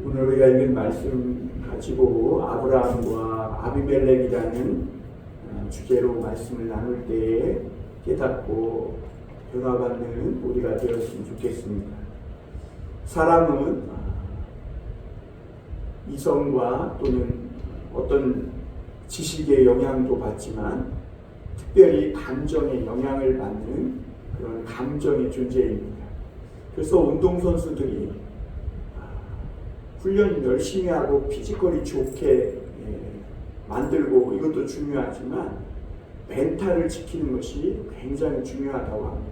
오늘 우리가 읽은 말씀 가지고 아브라함과 아비멜렉이라는 주제로 말씀을 나눌 때에 깨닫고 변화받는 우리가 되었으면 좋겠습니다. 사람은 이성과 또는 어떤 지식의 영향도 받지만 특별히 감정의 영향을 받는 그런 감정의 존재입니다. 그래서 운동선수들이 훈련 열심히 하고 피지컬이 좋게 만들고 이것도 중요하지만 멘탈을 지키는 것이 굉장히 중요하다고 합니다.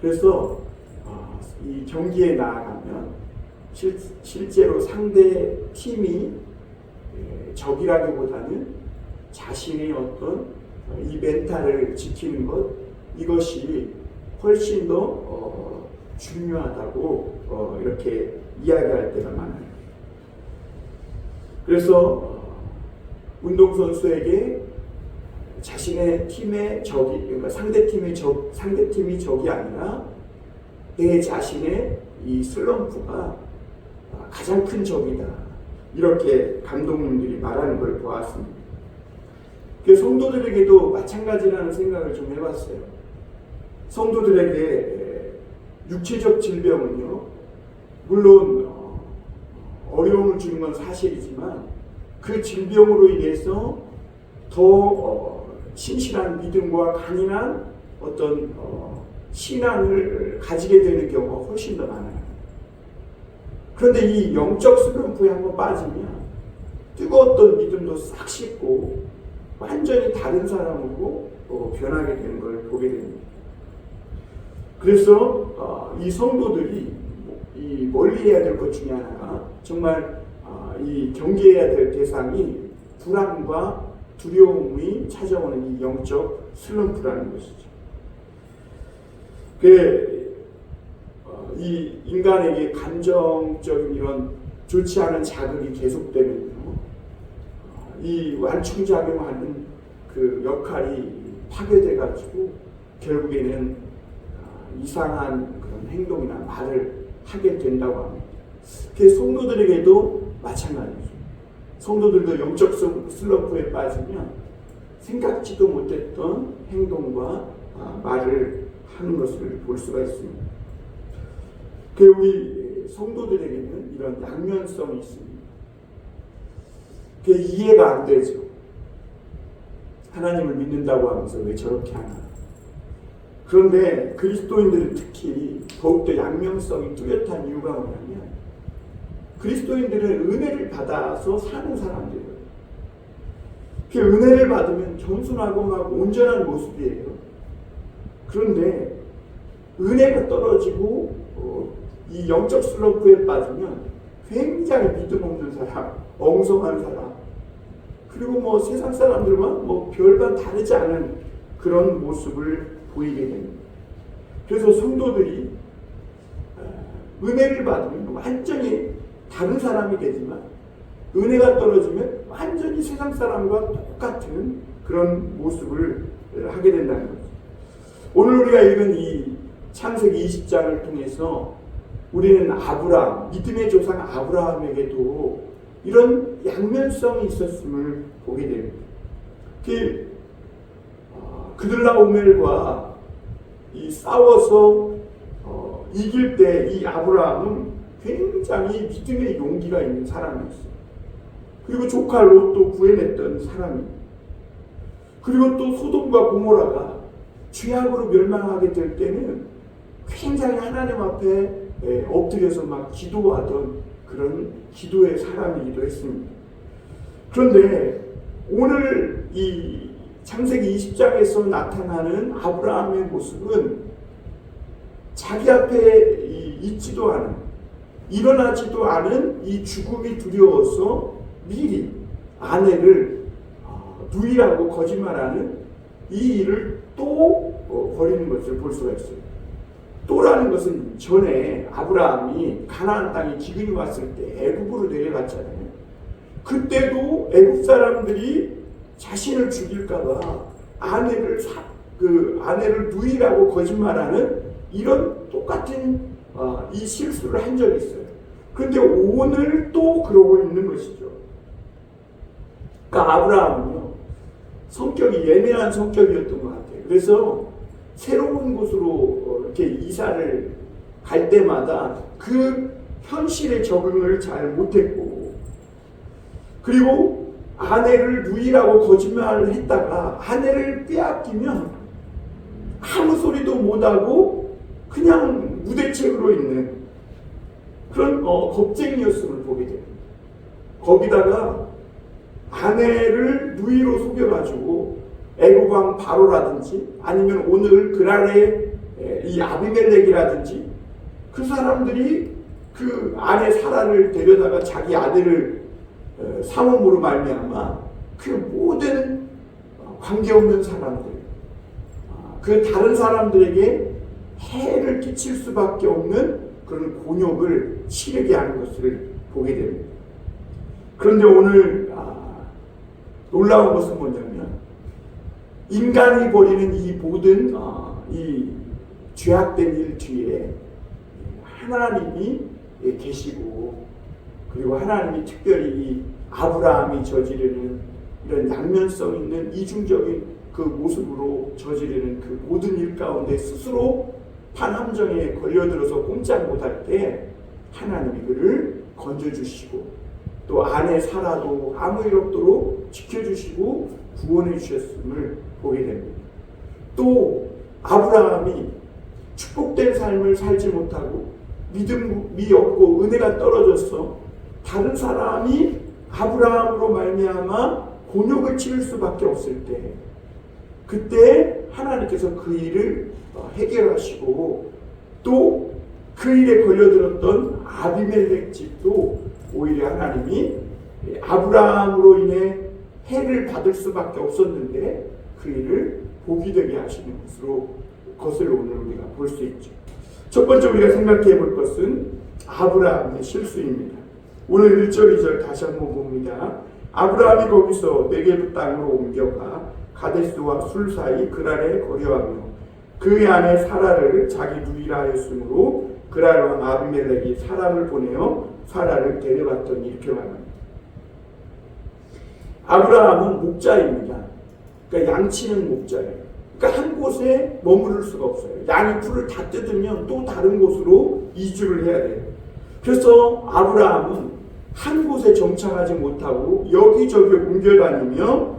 그래서 이 경기에 나아가면 실제로 상대 팀이 적이라기보다는 자신의 어떤 이 멘탈을 지키는 것, 이것이 훨씬 더 중요하다고 이렇게 이야기할 때가 많아요. 그래서 운동선수에게 자신의 팀의 적이, 그러니까 상대팀이 적이 아니라 내 자신의 이 슬럼프가 가장 큰 적이다. 이렇게 감독님들이 말하는 걸 보았습니다. 성도들에게도 마찬가지라는 생각을 좀 해봤어요. 성도들에게 육체적 질병은요, 물론 어려움을 주는 건 사실이지만 그 질병으로 인해서 더 신실한 믿음과 강인한 어떤 신앙을 가지게 되는 경우가 훨씬 더 많아요. 그런데 이 영적 슬럼프에 한번 빠지면 뜨거웠던 믿음도 싹 씻고 완전히 다른 사람으로 변하게 되는 걸 보게 됩니다. 그래서 이 성도들이 이 멀리해야 될 것 중에 하나가 정말 이 경계해야 될 대상이 불안과 두려움이 찾아오는 이 영적 슬럼프라는 것이죠. 이 인간에게 감정적인 이런 좋지 않은 자극이 계속되면요, 이 완충작용하는 그 역할이 파괴돼가지고 결국에는 이상한 그런 행동이나 말을 하게 된다고 합니다. 성도들에게도 마찬가지죠. 성도들도 영적 슬럼프에 빠지면 생각지도 못했던 행동과 말을 하는 것을 볼 수가 있습니다. 우리 성도들에게는 이런 양면성이 있습니다. 이해가 안 되죠. 하나님을 믿는다고 하면서 왜 저렇게 하나. 그런데 그리스도인들은 특히 더욱더 양면성이 뚜렷한 이유가 뭐냐면 그리스도인들은 은혜를 받아서 사는 사람들이에요. 은혜를 받으면 겸손하고 막 온전한 모습이에요. 그런데 은혜가 떨어지고 이 영적 슬럼프에 빠지면 굉장히 믿음 없는 사람, 엉성한 사람, 그리고 세상 사람들과 별반 다르지 않은 그런 모습을 보이게 됩니다. 그래서 성도들이 은혜를 받으면 완전히 다른 사람이 되지만 은혜가 떨어지면 완전히 세상 사람과 똑같은 그런 모습을 하게 된다는 거죠. 오늘 우리가 읽은 이 창세기 20장을 통해서 우리는 아브라함, 믿음의 조상 아브라함에게도 이런 양면성이 있었음을 보게 됩니다. 그들라오멜과 싸워서 이길 때 이 아브라함은 굉장히 믿음의 용기가 있는 사람이었어요. 그리고 조카 롯도 구해냈던 사람입니다. 그리고 또 소돔과 고모라가 죄악으로 멸망하게 될 때는 굉장히 하나님 앞에 엎드려서 막 기도하던 그런 기도의 사람이기도 했습니다. 그런데 오늘 이 창세기 20장에서 나타나는 아브라함의 모습은 자기 앞에 있지도 않은, 일어나지도 않은 이 죽음이 두려워서 미리 아내를 누이라고 거짓말하는 이 일을 또 벌이는 것을 볼 수가 있어요. 또라는 것은 전에 아브라함이 가나안 땅에 기근이 왔을 때 애굽으로 내려갔잖아요. 그때도 애굽 사람들이 자신을 죽일까봐 아내를 누이라고 거짓말하는 이런 똑같은 이 실수를 한 적이 있어요. 그런데 오늘 또 그러고 있는 것이죠. 그러니까 아브라함은요, 성격이 예민한 성격이었던 것 같아요. 그래서 새로운 곳으로 이렇게 이사를 갈 때마다 그 현실에 적응을 잘 못했고, 그리고 아내를 누이라고 거짓말을 했다가 아내를 빼앗기면 아무 소리도 못하고 그냥 무대책으로 있는 그런 겁쟁이였음을 보게 됩니다. 거기다가 아내를 누이로 속여가지고 애굽왕 바로라든지 아니면 오늘 그랄의 이 아비멜렉이라든지 그 사람들이 그 아내 사라를 데려다가 자기 아들을 삼음으로 말미암아 그 모든 관계없는 사람들, 그 다른 사람들에게 해를 끼칠 수밖에 없는 그런 곤욕을 치르게 하는 것을 보게 됩니다. 그런데 오늘 놀라운 것은 뭐냐면 인간이 벌이는 이 모든 이 죄악된 일 뒤에 하나님이 계시고, 그리고 하나님이 특별히 이 아브라함이 저지르는 이런 양면성 있는 이중적인 그 모습으로 저지르는 그 모든 일 가운데 스스로 판함정에 걸려들어서 꼼짝 못할 때 하나님이 그를 건져주시고 또 아내 사라도 아무 일 없도록 지켜주시고 구원해 주셨음을 보게 됩니다. 또 아브라함이 축복된 삶을 살지 못하고 믿음이 없고 은혜가 떨어져서 다른 사람이 아브라함으로 말미암아 곤욕을 치를 수밖에 없을 때, 그때 하나님께서 그 일을 해결하시고 또 그 일에 걸려들었던 아비멜렉 집도 오히려 하나님이 아브라함으로 인해 해를 받을 수밖에 없었는데 그 일을 복이 되게 하시는 것을 오늘 우리가 볼 수 있죠. 첫 번째 우리가 생각해 볼 것은 아브라함의 실수입니다. 오늘 1절 2절 다시 한번 봅니다. 아브라함이 거기서 네게브 땅으로 옮겨가 가데스와 술 사이 그랄에 거류하며 그의 아내 사라를 자기 누이라 하였으므로 그랄 왕 아비멜렉이 사람을 보내어 사라를 데려갔더니 이렇게 말합니다. 아브라함은 목자입니다. 그러니까 양치는 목자예요. 그러니까 한 곳에 머무를 수가 없어요. 양이 풀을 다 뜯으면 또 다른 곳으로 이주를 해야 돼요. 그래서 아브라함은 한 곳에 정착하지 못하고 여기저기 옮겨다니며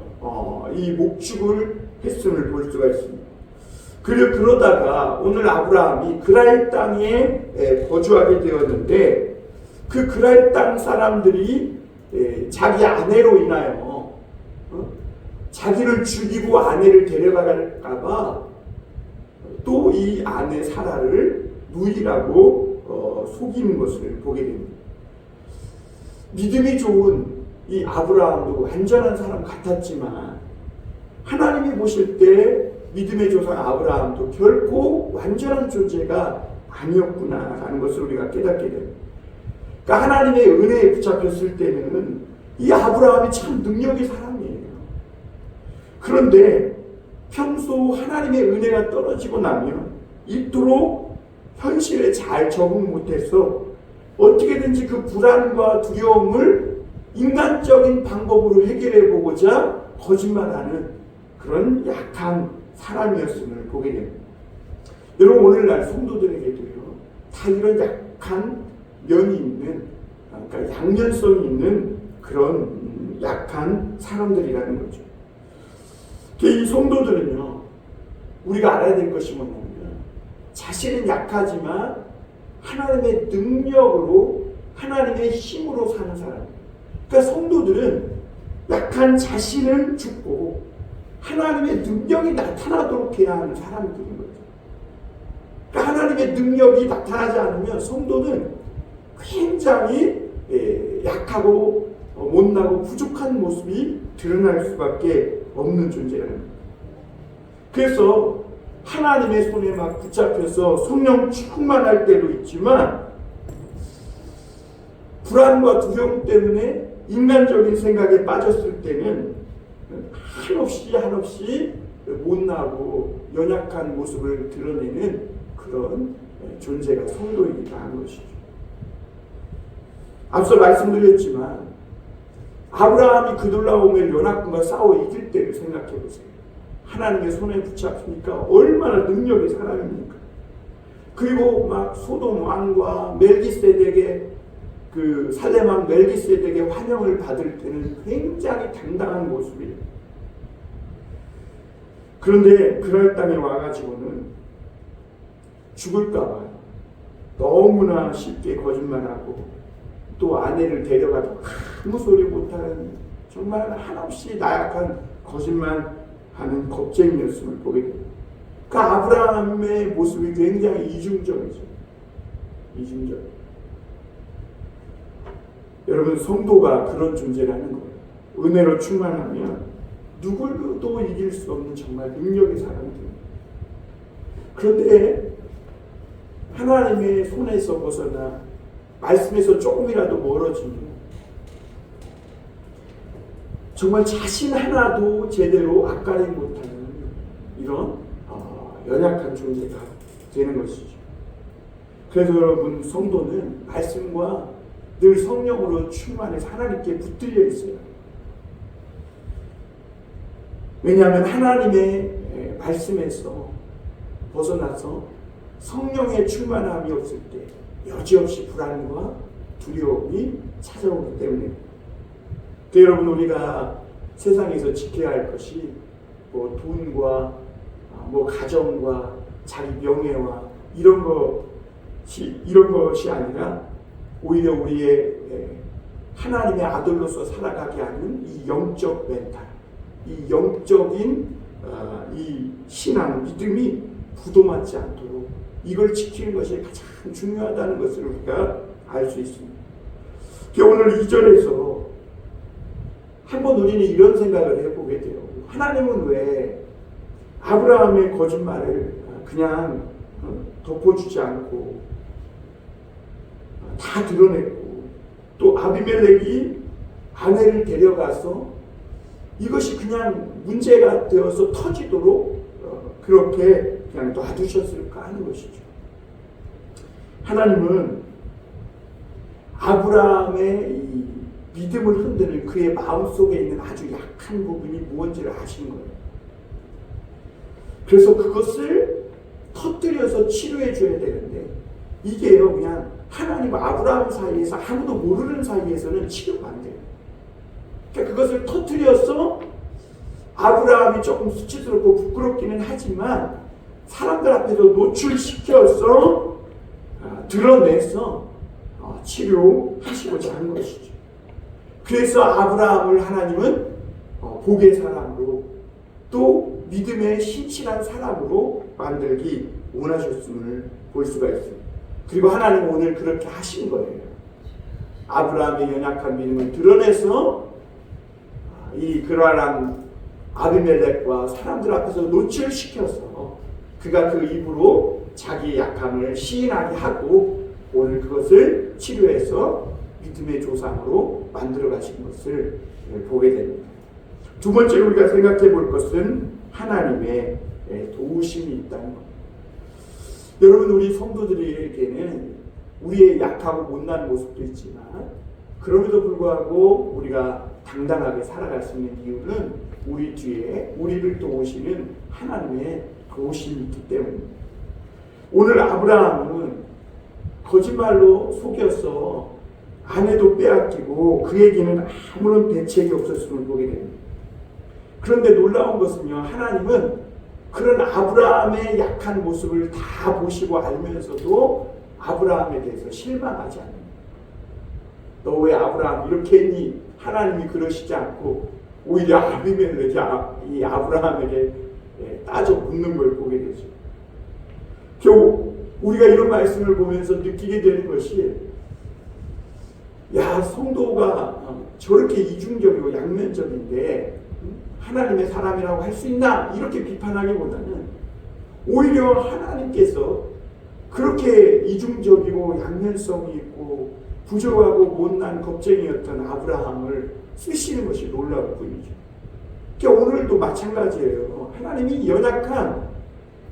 이 목축을 했음을 볼 수가 있습니다. 그러다가 오늘 아브라함이 그랄 땅에 거주하게 되었는데 그 그랄 땅 사람들이 자기 아내로 인하여 자기를 죽이고 아내를 데려갈까봐 또 이 아내 사라를 누이라고 속이는 것을 보게 됩니다. 믿음이 좋은 이 아브라함도 완전한 사람 같았지만 하나님이 보실 때 믿음의 조상 아브라함도 결코 완전한 존재가 아니었구나라는 것을 우리가 깨닫게 됩니다. 그러니까 하나님의 은혜에 붙잡혔을 때는 이 아브라함이 참 능력의 사람이에요. 그런데 평소 하나님의 은혜가 떨어지고 나면 이토록 현실에 잘 적응 못해서 어떻게든지 그 불안과 두려움을 인간적인 방법으로 해결해 보고자 거짓말하는 그런 약한 사람이었음을 보게 됩니다. 여러분, 오늘날 성도들에게도요, 다 이런 약한 면이 있는, 그러니까 양면성이 있는 그런 약한 사람들이라는 거죠. 이 성도들은요, 우리가 알아야 될 것이 뭐냐면 자신은 약하지만 하나님의 능력으로, 하나님의 힘으로 사는 사람. 그러니까 성도들은 약한 자신을 죽고 하나님의 능력이 나타나도록 해야 하는 사람들인 거죠. 그러니까 하나님의 능력이 나타나지 않으면 성도는 굉장히 약하고 못나고 부족한 모습이 드러날 수밖에 없는 존재라는 거예요. 그래서 하나님의 손에 막 붙잡혀서 성령 충만할 때도 있지만 불안과 두려움 때문에 인간적인 생각에 빠졌을 때는 한없이 못나고 연약한 모습을 드러내는 그런 존재가 성도이기도 한 것이죠. 앞서 말씀드렸지만 아브라함이 그돌라오멜 연합군과 싸워 이길 때를 생각해 보세요. 하나님의 손에 붙잡히니까 얼마나 능력의 사람입니까? 그리고 막 소돔 왕과 멜기세덱의 그 살렘 왕 멜기세덱의 환영을 받을 때는 굉장히 당당한 모습이에요. 그런데 그럴 땅에 와가지고는 죽을까봐 너무나 쉽게 거짓말하고 또 아내를 데려가도 아무 소리 못하는 정말 한없이 나약한 거짓말하는 겁쟁이였음을 보게 됩니다. 그 아브라함의 모습이 굉장히 이중적이죠. 이중적. 여러분, 성도가 그런 존재라는 거예요. 은혜로 충만하면 누구도 이길 수 없는 정말 능력의 사람들입니다. 그런데 하나님의 손에서 벗어나 말씀에서 조금이라도 멀어지면 정말 자신 하나도 제대로 앞가리 못하는 이런 연약한 존재가 되는 것이죠. 그래서 여러분, 성도는 말씀과 늘 성령으로 충만해서 하나님께 붙들려 있어요. 왜냐하면 하나님의 말씀에서 벗어나서 성령의 충만함이 없을 때 여지없이 불안과 두려움이 찾아오기 때문에, 여러분, 우리가 세상에서 지켜야 할 것이 뭐 돈과 뭐 가정과 자기 명예와 이런 것이 아니라 오히려 우리의 하나님의 아들로서 살아가게 하는 이 영적 멘탈, 이 영적인 이 신앙, 믿음이 부도맞지 않도록 이걸 지키는 것이 가장 중요하다는 것을 우리가 알 수 있습니다. 오늘 2절에서 한번 우리는 이런 생각을 해보게 돼요. 하나님은 왜 아브라함의 거짓말을 그냥 덮어주지 않고 다 드러냈고, 또 아비멜렉이 아내를 데려가서 이것이 그냥 문제가 되어서 터지도록 그렇게 그냥 놔두셨을까 하는 것이죠. 하나님은 아브라함의 이 믿음을 흔드는 그의 마음속에 있는 아주 약한 부분이 무엇인지를 아시는 거예요. 그래서 그것을 터뜨려서 치료해 줘야 되는데, 이게요, 그냥 하나님과 아브라함 사이에서 아무도 모르는 사이에서는 치료가 안 돼요. 그러니까 그것을 터뜨려서 아브라함이 조금 수치스럽고 부끄럽기는 하지만 사람들 앞에서 노출시켜서 드러내서 치료하시고자 하는 것이죠. 그래서 아브라함을 하나님은 복의 사람으로 또 믿음의 신실한 사람으로 만들기 원하셨음을 볼 수가 있습니다. 그리고 하나님은 오늘 그렇게 하신 거예요. 아브라함의 연약한 믿음을 드러내서 이 그러한 아비멜렉과 사람들 앞에서 노출시켜서 그가 그 입으로 자기의 약함을 시인하게 하고 오늘 그것을 치료해서 믿음의 조상으로 만들어 가신 것을 보게 됩니다. 두 번째로 우리가 생각해 볼 것은 하나님의 도우심이 있다는 것. 여러분, 우리 성도들에게는 우리의 약하고 못난 모습도 있지만 그럼에도 불구하고 우리가 당당하게 살아갈 수 있는 이유는 우리 뒤에 우리를 도우시는 하나님의 도우심이 있기 때문입니다. 오늘 아브라함은 거짓말로 속여서 아내도 빼앗기고 그에게는 아무런 대책이 없었음을 보게 됩니다. 그런데 놀라운 것은요, 하나님은 그런 아브라함의 약한 모습을 다 보시고 알면서도 아브라함에 대해서 실망하지 않습니다. 너 왜 아브라함 이렇게 했니? 하나님이 그러시지 않고 오히려 아비멜렉이 이 아브라함에게 따져 묻는 걸 보게 되죠. 결국 우리가 이런 말씀을 보면서 느끼게 되는 것이, 야, 성도가 저렇게 이중적이고 양면적인데 하나님의 사람이라고 할 수 있나? 이렇게 비판하기보다는 오히려 하나님께서 그렇게 이중적이고 양면성이 있고 부족하고 못난 겁쟁이였던 아브라함을 쓰시는 것이 놀라울 뿐이죠. 그러니까 오늘도 마찬가지예요. 하나님이 연약한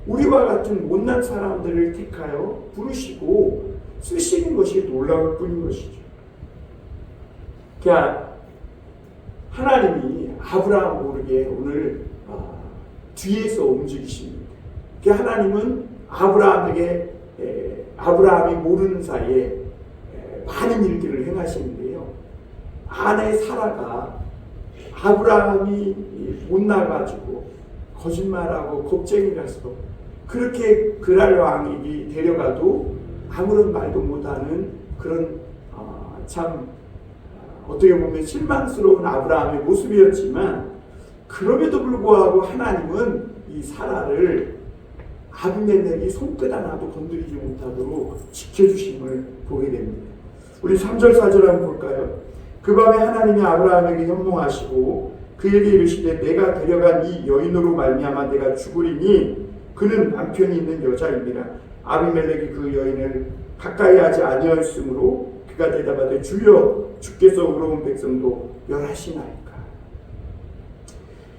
우리와 같은 못난 사람들을 택하여 부르시고 쓰시는 것이 놀라울 뿐인 것이죠. 그러니까 하나님이 아브라함 모르게 오늘 뒤에서 움직이십니다. 그러니까 하나님은 아브라함이 모르는 사이에 많은 일들을 행하시는데요. 아내 사라가 아브라함이 못 나가지고 거짓말하고 겁쟁이라서 그렇게 그랄 왕에게 데려가도 아무런 말도 못하는 그런 참 어떻게 보면 실망스러운 아브라함의 모습이었지만, 그럼에도 불구하고 하나님은 이 사라를 아비멜렉이 손끝 하나도 건드리지 못하도록 지켜주심을 보게 됩니다. 우리 3절 4절 한번 볼까요? 그 밤에 하나님이 아브라함에게 현몽하시고 그에게 이르시되 내가 데려간 이 여인으로 말미암아 내가 죽으리니 그는 남편이 있는 여자입니다. 아비멜렉이 그 여인을 가까이 하지 아니하였으므로 그가 대답하되 주여 주께서 의로운 백성도 멸하시나이까.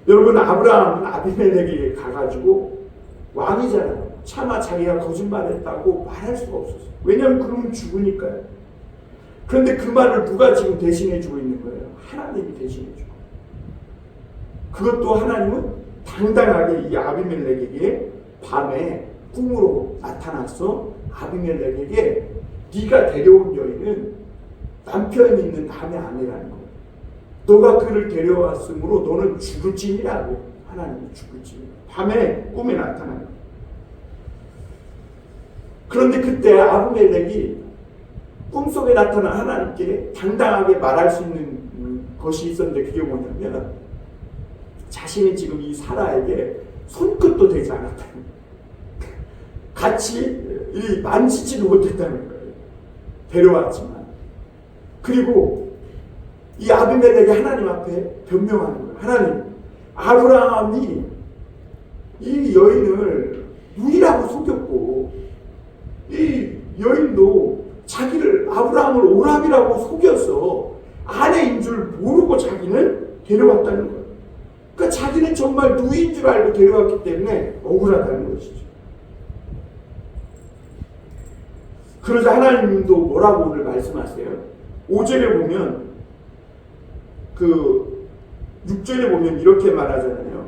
여러분, 아브라함은 아비멜렉에게 가가지고 왕이잖아요. 차마 자기가 거짓말했다고 말할 수가 없었어요. 왜냐하면 그러면 죽으니까요. 그런데 그 말을 누가 지금 대신해주고 있는 거예요? 하나님이 대신해주고. 그것도 하나님은 당당하게 이 아비멜렉에게 밤에 꿈으로 나타나서 아비멜렉에게 네가 데려온 여인은 남편이 있는 남의 아내라는 거예요. 너가 그를 데려왔으므로 너는 죽을지니라고. 하나님이 죽을지. 밤에 꿈에 나타나는 거예요. 그런데 그때 아비멜렉이 꿈속에 나타난 하나님께 당당하게 말할 수 있는 것이 있었는데, 그게 뭐냐면 자신이 지금 이 사라에게 손끝도 되지 않았다는 거예요. 같이 만지지도 못했다는 거예요. 데려왔지만. 그리고 이 아비멜렉이 하나님 앞에 변명하는 거예요. 하나님, 아브라함이 이 여인을 누이라고 속였고 이 여인도 자기를 아브라함을 오람이라고 속여서 아내인 줄 모르고 자기는 데려왔다는 거예요. 그러니까 자기는 정말 누이인 줄 알고 데려왔기 때문에 억울하다는 것이죠. 그러자 하나님도 뭐라고 오늘 말씀하세요? 5절에 보면 6절에 보면 이렇게 말하잖아요.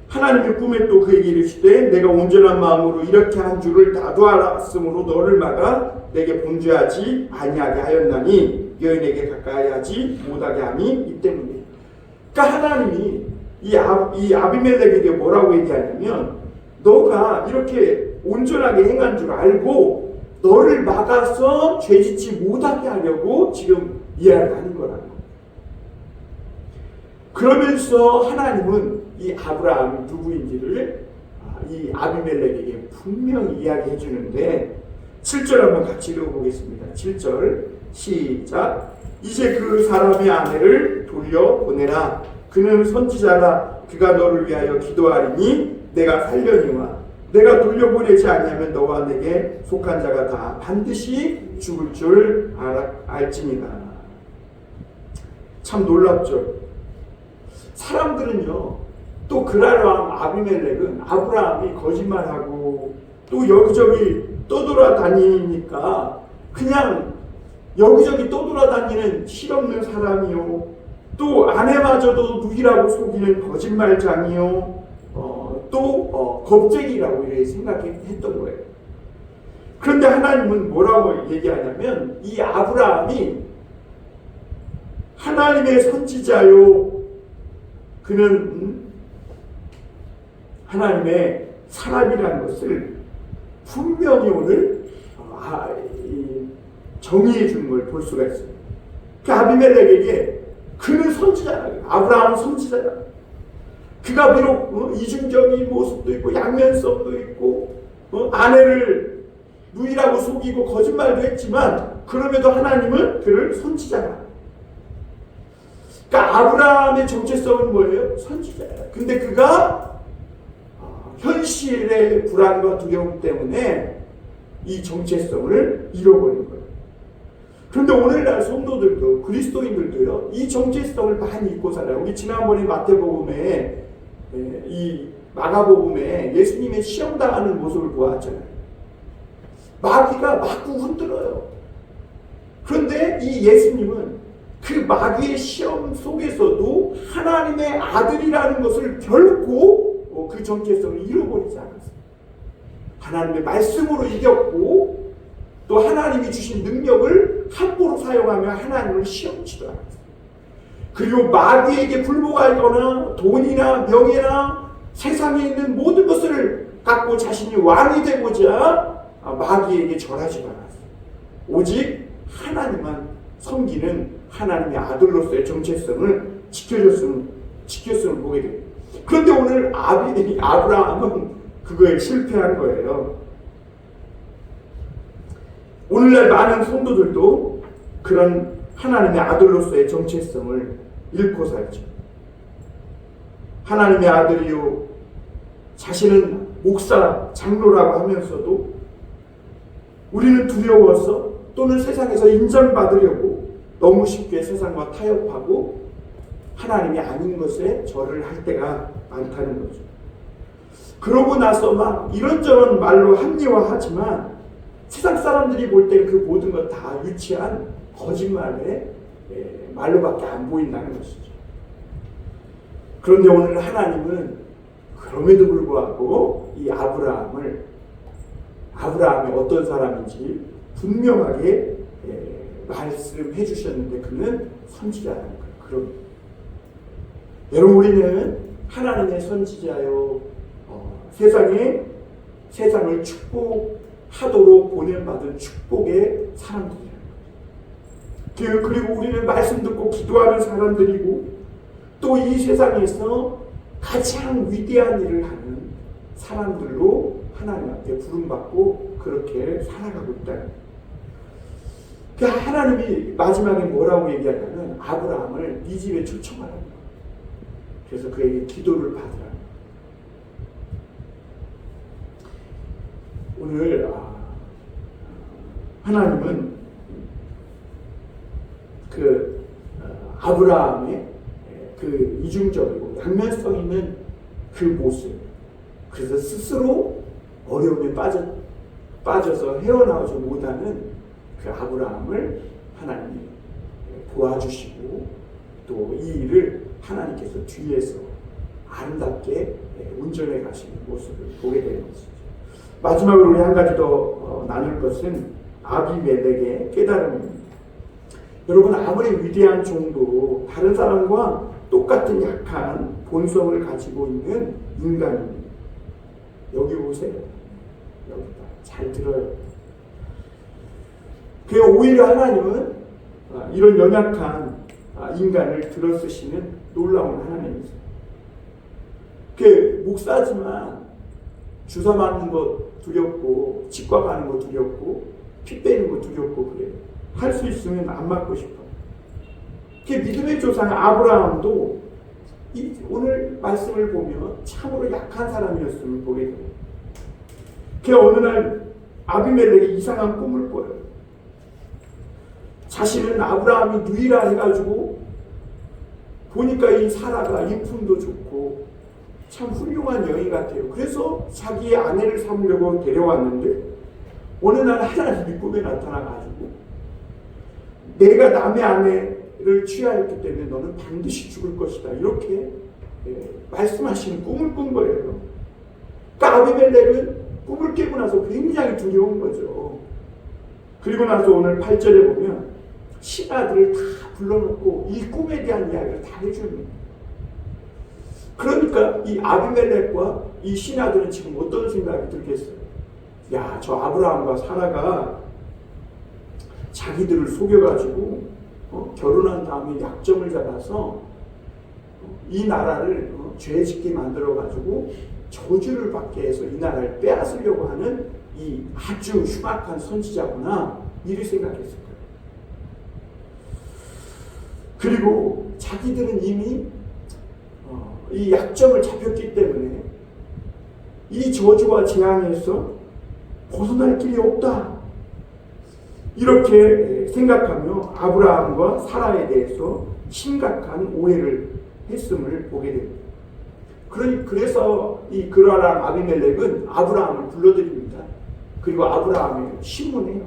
하나님의 꿈에 또 그에게 이르시되 내가 온전한 마음으로 이렇게 한 줄을 나도 알았으므로 너를 막아 내게 본죄하지 아니하게 하였나니 여인에게 가까이 하지 못하게 함이 이 때문이에요. 그러니까 하나님이 이 아비멜렉에게 뭐라고 얘기하냐면, 너가 이렇게 온전하게 행한 줄 알고 너를 막아서 죄짓지 못하게 하려고 지금 이야기하는 거라고. 그러면서 하나님은 이 아브라함이 누구인지를 이 아비멜렉에게 분명히 이야기해 주는데, 7절 한번 같이 읽어보겠습니다. 7절 시작. 이제 그 사람의 아내를 돌려보내라. 그는 선지자라. 그가 너를 위하여 기도하리니 내가 살려니와 내가 돌려보내지 않으면 너와 내게 속한 자가 다 반드시 죽을 줄 알지니라. 참 놀랍죠. 사람들은요, 또 그랄 왕 아비멜렉은 아브라함이 거짓말하고 또 여기저기 떠돌아다니니까 그냥 여기저기 떠돌아다니는 실없는 사람이요, 또 아내마저도 누이라고 속이는 거짓말장이요, 또 겁쟁이라고 이렇게 생각했던 거예요. 그런데 하나님은 뭐라고 얘기하냐면, 이 아브라함이 하나님의 선지자요, 그는 하나님의 사람이라는 것을 분명히 오늘 정의해 주는 걸 볼 수가 있어요. 그 아비멜렉에게 그는 선지자라, 아브라함은 선지자라. 그가 비록 이중적인 모습도 있고 양면성도 있고 아내를 누이라고 속이고 거짓말도 했지만, 그럼에도 하나님은 그를 선지자라. 그러니까 아브라함의 정체성은 뭐예요? 선지자예요. 근데 그가 현실의 불안과 두려움 때문에 이 정체성을 잃어버린 거예요. 그런데 오늘날 성도들도, 그리스도인들도요, 이 정체성을 많이 잊고 살아요. 우리 지난번에 마태복음에, 이 마가복음에 예수님의 시험당하는 모습을 보았잖아요. 마귀가 마구 흔들어요. 그런데 이 예수님은 그 마귀의 시험 속에서도 하나님의 아들이라는 것을 결코 그 정체성을 잃어버리지 않았어요. 하나님의 말씀으로 이겼고 또 하나님이 주신 능력을 함부로 사용하며 하나님을 시험치도 않았어요. 그리고 마귀에게 굴복하거나 돈이나 명예나 세상에 있는 모든 것을 갖고 자신이 왕이 되고자 마귀에게 절하지 않았어요. 오직 하나님만 섬기는 하나님의 아들로서의 정체성을 지켰음을 보게 됩니다. 그런데 오늘 아브라함은 그거에 실패한 거예요. 오늘날 많은 성도들도 그런 하나님의 아들로서의 정체성을 잃고 살죠. 하나님의 아들이요, 자신은 목사, 장로라고 하면서도 우리는 두려워서 또는 세상에서 인정받으려고 너무 쉽게 세상과 타협하고 하나님이 아닌 것에 절을 할 때가 많다는 거죠. 그러고 나서 막 이런저런 말로 합리화하지만 세상 사람들이 볼 때 그 모든 것 다 유치한 거짓말의 말로밖에 안 보인다는 것이죠. 그런데 오늘 하나님은 그럼에도 불구하고 이 아브라함이 어떤 사람인지 분명하게 말씀해 주셨는데 그는 선지자라는 거예요. 그럼 여러분, 우리는 하나님의 선지자요, 세상을 축복하도록 보낸받은 축복의 사람들이에요. 그리고 우리는 말씀 듣고 기도하는 사람들이고 또 이 세상에서 가장 위대한 일을 하는 사람들로 하나님 앞에 부름받고 그렇게 살아가고 있다. 하나님이 마지막에 뭐라고 얘기하냐면 아브라함을 네 집에 초청하라는 거예요. 그래서 그에게 기도를 받으라는 거예요. 오늘 하나님은 그 아브라함의 그 이중적이고 양면성 있는 그 모습, 그래서 스스로 어려움에 빠져서 헤어나오지 못하는 그 아브라함을 하나님이 도와주시고 또 이 일을 하나님께서 뒤에서 아름답게 운전해 가시는 모습을 보게 되는 것이죠. 마지막으로 우리 한 가지 더 나눌 것은 아비멜렉의 깨달음입니다. 여러분, 아무리 위대한 종도 다른 사람과 똑같은 약한 본성을 가지고 있는 인간입니다. 여기 보세요. 여기다 잘 들어요. 오히려 하나님은 이런 연약한 인간을 들어쓰시는 놀라운 하나님이세요. 목사지만 주사 맞는 거 두렵고 치과 가는 거 두렵고 피 빼는 거 두렵고 그래요. 할 수 있으면 안 맞고 싶어요. 믿음의 조상 아브라함도 오늘 말씀을 보면 참으로 약한 사람이었음을 보게 돼요. 어느 날 아비멜렉이 이상한 꿈을 꿔요. 자신은 아브라함이 누이라 해가지고 보니까 이 사라가 인품도 좋고 참 훌륭한 여인 같아요. 그래서 자기의 아내를 삼으려고 데려왔는데 어느 날 하나님이 꿈에 나타나가지고 내가 남의 아내를 취하였기 때문에 너는 반드시 죽을 것이다, 이렇게 말씀하시는 꿈을 꾼 거예요. 아비멜렉은 꿈을 깨고 나서 굉장히 두려운 거죠. 그리고 나서 오늘 8절에 보면 신하들을 다 불러놓고 이 꿈에 대한 이야기를 다 해줍니다. 그러니까 이 아비멜렉과 이 신하들은 지금 어떤 생각이 들겠어요? 야, 저 아브라함과 사라가 자기들을 속여가지고 결혼한 다음에 약점을 잡아서 이 나라를 죄짓게 만들어가지고 저주를 받게 해서 이 나라를 빼앗으려고 하는 이 아주 흉악한 선지자구나, 이를 생각했을 거예요. 그리고 자기들은 이미 이 약점을 잡혔기 때문에 이 저주와 재앙에서 벗어날 길이 없다, 이렇게 생각하며 아브라함과 사라에 대해서 심각한 오해를 했음을 보게 됩니다. 그래서 이 그라랑 아비멜렉은 아브라함을 불러드립니다. 그리고 아브라함의 신문해요.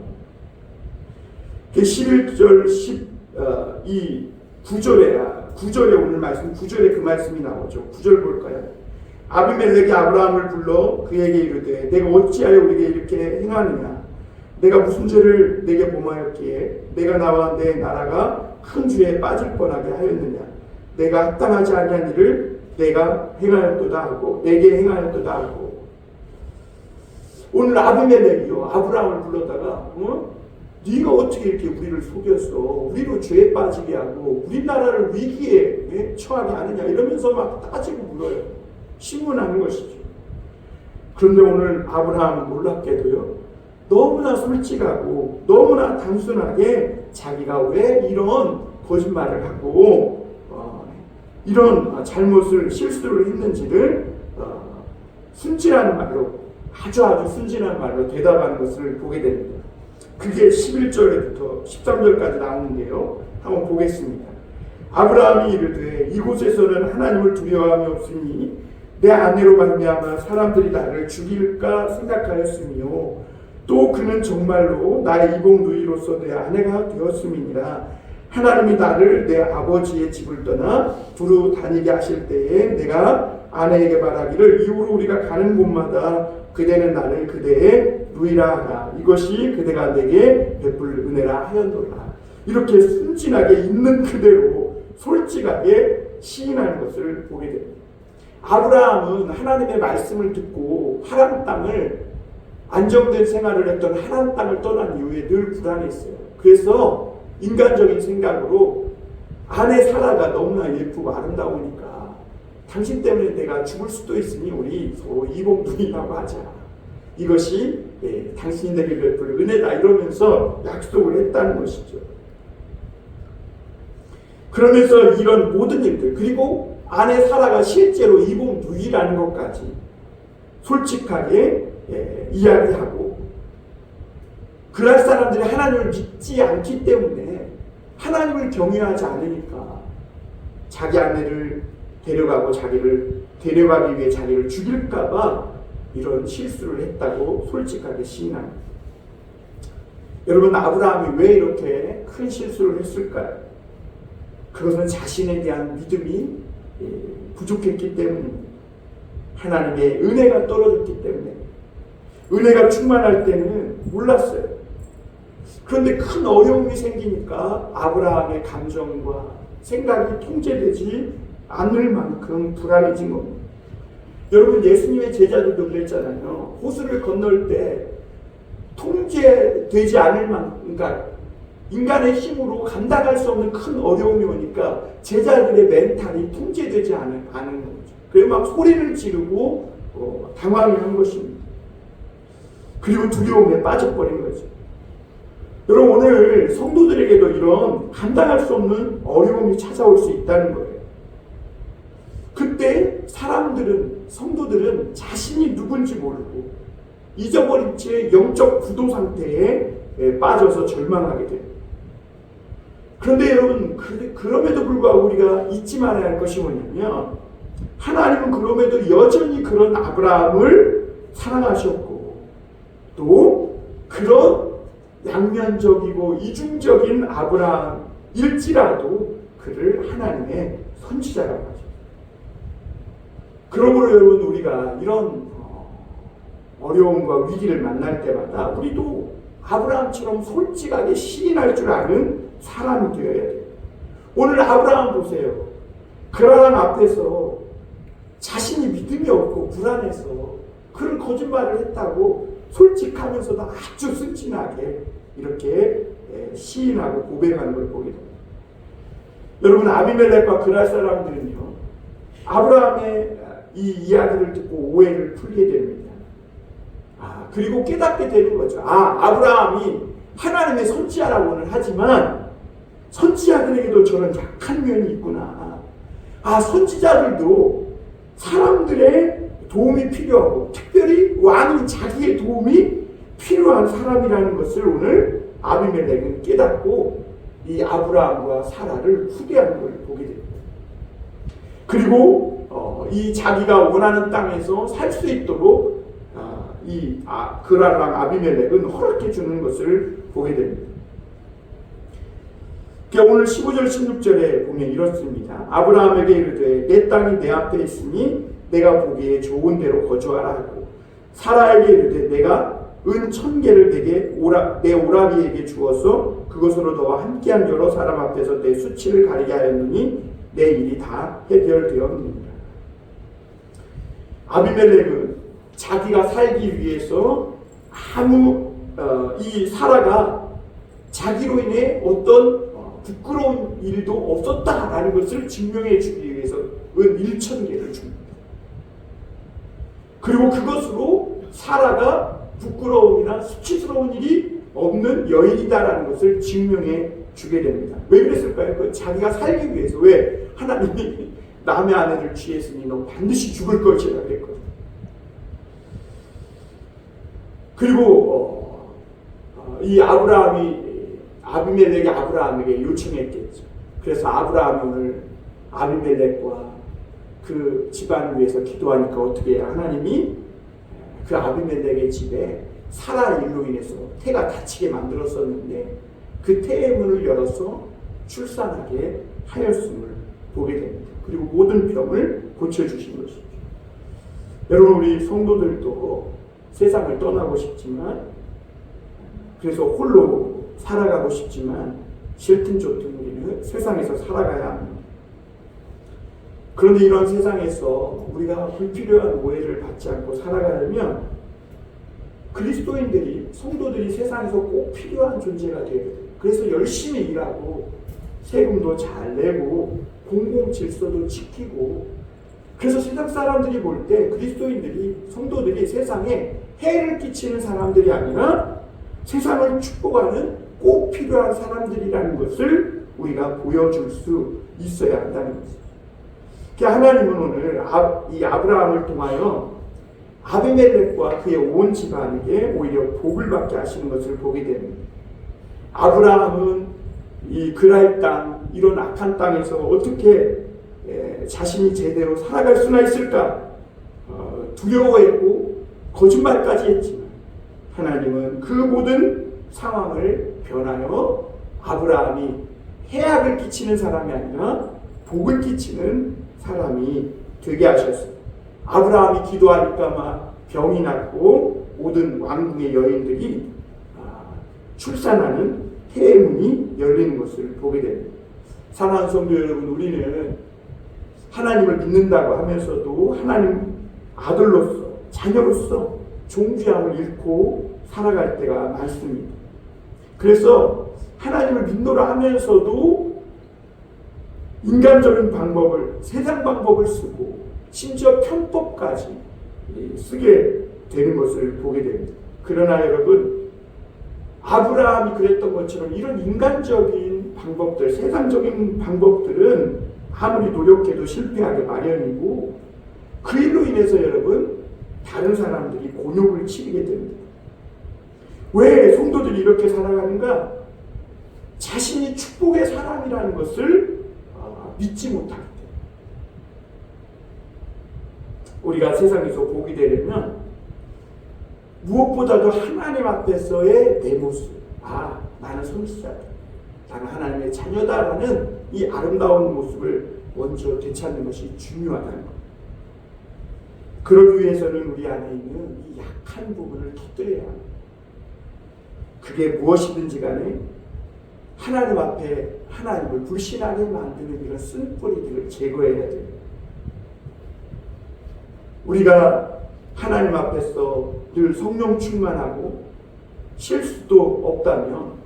11절 이 9절에 오늘 말씀 9절에 그 말씀이 나오죠. 9절 볼까요? 아비멜렉이 아브라함을 불러 그에게 이르되 내가 어찌하여 우리에게 이렇게 행하느냐 내가 무슨 죄를 내게 범하였기에 내가 나와 내 나라가 큰 죄에 빠질 뻔하게 하였느냐 내가 합당하지 아니한 일을 내가 행하였도다 하고 내게 행하였도다 하고. 오늘 아비멜렉이요 아브라함을 불러다가 네가 어떻게 이렇게 우리를 속였어 우리로 죄에 빠지게 하고 우리나라를 위기에 처하게 하느냐 이러면서 막 따지고 물어요. 신문하는 것이죠. 그런데 오늘 아브라함은 놀랍게도요 너무나 솔직하고 너무나 단순하게 자기가 왜 이런 거짓말을 하고 이런 실수를 했는지를 순진한 말로 아주 순진한 말로 대답하는 것을 보게 됩니다. 그게 11절부터 13절까지 나오는데요. 한번 보겠습니다. 아브라함이 이르되 이곳에서는 하나님을 두려워함이 없으니 내 아내로 말미암아 사람들이 나를 죽일까 생각하였으며 또 그는 정말로 나의 이복 누이로서 내 아내가 되었음이니라. 하나님이 나를 내 아버지의 집을 떠나 두루 다니게 하실 때에 내가 아내에게 말하기를 이후로 우리가 가는 곳마다 그대는 나를 그대의 누이라 하라. 이것이 그대가 내게 베풀 은혜라 하였노라. 이렇게 순진하게 있는 그대로 솔직하게 시인하는 것을 보게 됩니다. 아브라함은 하나님의 말씀을 듣고 하란 땅을 안정된 생활을 했던 하란 땅을 떠난 이후에 늘 불안했어요. 그래서 인간적인 생각으로 아내 사라가 너무나 예쁘고 아름다우니까 당신 때문에 내가 죽을 수도 있으니 우리 서로 이복누이라고 하자. 이것이 당신이 내게 베풀 은혜다 이러면서 약속을 했다는 것이죠. 그러면서 이런 모든 일들 그리고 아내 사라가 실제로 이복누이라는 것까지 솔직하게 이야기하고 그럴 사람들이 하나님을 믿지 않기 때문에 하나님을 경외하지 않으니까 자기 아내를 데려가고 자기를 데려가기 위해 자기를 죽일까봐 이런 실수를 했다고 솔직하게 시인합니다. 여러분 아브라함이 왜 이렇게 큰 실수를 했을까요? 그것은 자신에 대한 믿음이 부족했기 때문입니다. 하나님의 은혜가 떨어졌기 때문에 은혜가 충만할 때는 몰랐어요. 그런데 큰 어려움이 생기니까 아브라함의 감정과 생각이 통제되지 않을 만큼 불안해진 겁니다. 여러분 예수님의 제자들도 그랬잖아요. 호수를 건널 때 통제되지 않을 만큼 그러니까 인간의 힘으로 감당할 수 없는 큰 어려움이 오니까 제자들의 멘탈이 통제되지 않은 거죠. 그래서 막 소리를 지르고 당황을 한 것입니다. 그리고 두려움에 빠져버린 거죠. 여러분 오늘 성도들에게도 이런 감당할 수 없는 어려움이 찾아올 수 있다는 거예요. 그때 성도들은 자신이 누군지 모르고 잊어버린 채 영적 부도 상태에 빠져서 절망하게 돼요. 그런데 여러분 그럼에도 불구하고 우리가 잊지 말아야 할 것이 뭐냐면 하나님은 그럼에도 여전히 그런 아브라함을 사랑하셨고 또 그런 양면적이고 이중적인 아브라함일지라도 그를 하나님의 선지자라고 하죠. 그러므로 여러분 우리가 이런 어려움과 위기를 만날 때마다 우리도 아브라함처럼 솔직하게 시인할 줄 아는 사람이 되어야 돼요. 오늘 아브라함 보세요. 그라랑 앞에서 자신이 믿음이 없고 불안해서 그런 거짓말을 했다고 솔직하면서도 아주 순진하게 이렇게 시인하고 고백하는 걸 보게 됩니다. 여러분 아비멜렉과 그랄 사람들은요 아브라함의 이 이야기를 듣고 오해를 풀게 됩니다. 그리고 깨닫게 되는 거죠. 아브라함이 하나님의 선지자라고는 하지만 선지자들에게도 저런 약한 면이 있구나. 선지자들도 사람들의 도움이 필요하고 특별히 왕인 자기의 도움이 필요한 사람이라는 것을 오늘 아비멜렉은 깨닫고 이 아브라함과 사라를 후대하는 걸 보게 됩니다. 그리고 이 자기가 원하는 땅에서 살 수 있도록 그라랑 아비멜렉은 허락해 주는 것을 보게 됩니다. 오늘 15절 16절에 보면 이렇습니다. 아브라함에게 이르되 내 땅이 내 앞에 있으니 내가 보기에 좋은 데로 거주하라 하고 사라에게 이르되 내가 은 1000개를 내 오라비에게 주어서 그것으로 너와 함께한 여러 사람 앞에서 내 수치를 가리게 하였느니 내 일이 다 해결되었느니라. 아비멜렉은 자기가 살기 위해서 이 사라가 자기로 인해 어떤 부끄러운 일도 없었다라는 것을 증명해 주기 위해서 은 1000개를 줍니다. 그리고 그것으로 사라가 부끄러움이나 수치스러운 일이 없는 여인이다라는 것을 증명해 주게 됩니다. 왜 그랬을까요? 자기가 살기 위해서. 왜? 하나님이 남의 아내를 취했으니 너 반드시 죽을 것이라 그랬거든요. 그리고 이 아비멜렉이 아브라함에게 요청했겠죠. 그래서 아브라함이 오늘 아비멜렉과 그 집안을 위해서 기도하니까 어떻게 해요? 하나님이 그 아비멜렉의 집에 사라 일로 인해서 태가 다치게 만들었었는데 그 태의 문을 열어서 출산하게 하였음을 보게 됩니다. 그리고 모든 병을 고쳐주신 것이죠. 여러분, 우리 성도들도 세상을 떠나고 싶지만, 그래서 홀로 살아가고 싶지만 싫든 좋든 우리는 세상에서 살아가야 합니다. 그런데 이런 세상에서 우리가 불필요한 오해를 받지 않고 살아가려면 그리스도인들이, 성도들이 세상에서 꼭 필요한 존재가 되어야 돼요. 그래서 열심히 일하고 세금도 잘 내고 공공 질서도 지키고, 그래서 세상 사람들이 볼 때 그리스도인들이, 성도들이 세상에 해를 끼치는 사람들이 아니라 세상을 축복하는 꼭 필요한 사람들이라는 것을 우리가 보여줄 수 있어야 한다는 것입니다. 하나님은 오늘 이 아브라함을 통하여 아비멜렉과 그의 온 집안에게 오히려 복을 받게 하시는 것을 보게 됩니다. 아브라함은 이 그랄 땅, 이런 악한 땅에서 어떻게 자신이 제대로 살아갈 수나 있을까 두려워했고 거짓말까지 했지만 하나님은 그 모든 상황을 변하여 아브라함이 해악을 끼치는 사람이 아니라 복을 끼치는 사람이 되게 하셨어요. 아브라함이 기도하니까 막 병이 났고 모든 왕궁의 여인들이 출산하는 태의 문이 열리는 것을 보게 됩니다. 사랑하는 성도 여러분, 우리는 하나님을 믿는다고 하면서도 하나님 아들로서, 자녀로서 존귀함을 잃고 살아갈 때가 많습니다. 그래서 하나님을 믿노라 하면서도 인간적인 방법을, 세상 방법을 쓰고 심지어 편법까지 쓰게 되는 것을 보게 됩니다. 그러나 여러분, 아브라함이 그랬던 것처럼 이런 인간적인 방법들, 세상적인 방법들은 아무리 노력해도 실패하기 마련이고, 그 일로 인해서 여러분 다른 사람들이 곤욕을 치르게 됩니다. 왜 성도들이 이렇게 살아가는가? 자신이 축복의 사람이라는 것을 믿지 못하기 때문에. 우리가 세상에서 복이 되려면 무엇보다도 하나님 앞에서의 내 모습, 나는 성실하다, 나는 하나님의 자녀다라는 이 아름다운 모습을 먼저 되찾는 것이 중요하다는 것. 그러기 위해서는 우리 안에 있는 이 약한 부분을 터뜨려야 합니다. 그게 무엇이든지 간에 하나님 앞에 하나님을 불신하게 만드는 이런 쓴뿌리들을 제거해야 됩니다. 우리가 하나님 앞에서 늘 성령 충만하고 실수도 없다면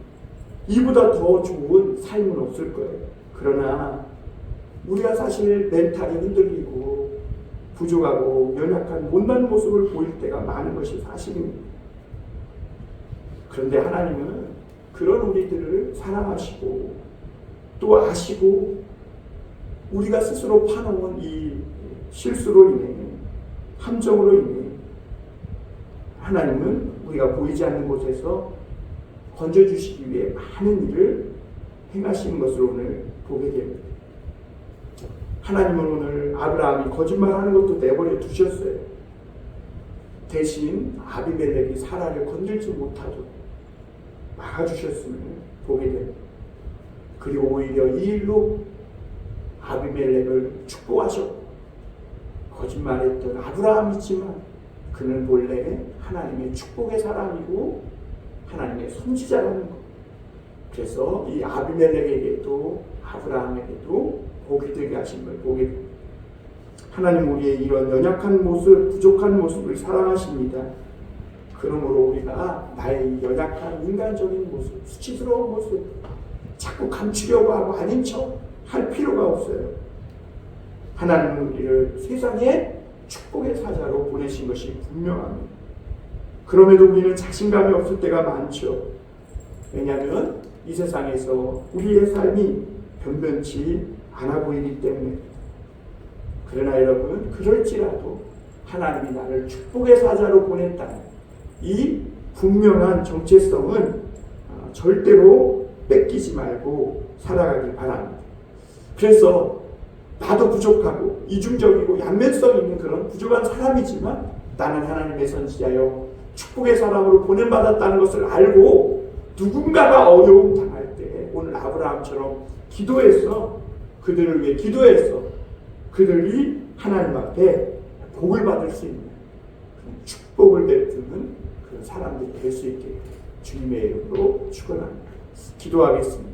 이보다 더 좋은 삶은 없을 거예요. 그러나 우리가 사실 멘탈이 흔들리고 부족하고 연약한 못난 모습을 보일 때가 많은 것이 사실입니다. 그런데 하나님은 그런 우리들을 사랑하시고 또 아시고, 우리가 스스로 파놓은 이 실수로 인해, 함정으로 인해 하나님은 우리가 보이지 않는 곳에서 건져주시기 위해 많은 일을 행하시는 것을 오늘 보게 됩니다. 하나님은 오늘 아브라함이 거짓말하는 것도 내버려 두셨어요. 대신 아비멜렉이 사라를 건들지 못하도록 막아주셨음을 보게 됩니다. 그리고 오히려 이 일로 아비멜렉을 축복하셨고, 거짓말했던 아브라함이지만 그는 본래 하나님의 축복의 사람이고 하나님의 선지자라는 것. 그래서 이 아비멜렉에게도 아브라함에게도 복이 되게 하신 걸 보게 됩니다. 하나님 우리의 이런 연약한 모습, 부족한 모습을 사랑하십니다. 그러므로 우리가 나의 연약한 인간적인 모습, 수치스러운 모습 자꾸 감추려고 하고 아닌 척 할 필요가 없어요. 하나님은 우리를 세상에 축복의 사자로 보내신 것이 분명합니다. 그럼에도 우리는 자신감이 없을 때가 많죠. 왜냐하면 이 세상에서 우리의 삶이 변변치 않아 보이기 때문에. 그러나 여러분, 그럴지라도 하나님이 나를 축복의 사자로 보냈다는 이 분명한 정체성은 절대로 뺏기지 말고 살아가길 바랍니다. 그래서 나도 부족하고 이중적이고 양면성 있는 그런 부족한 사람이지만 나는 하나님의 선지자여 축복의 사람으로 보냄받았다는 것을 알고 누군가가 어려움 당할 때 오늘 아브라함처럼 기도해서 그들을 위해 기도해서 그들이 하나님 앞에 복을 받을 수 있는 축복을 베푸는 그런 사람들이 될 수 있게 주님의 이름으로 축원합니다. 기도하겠습니다.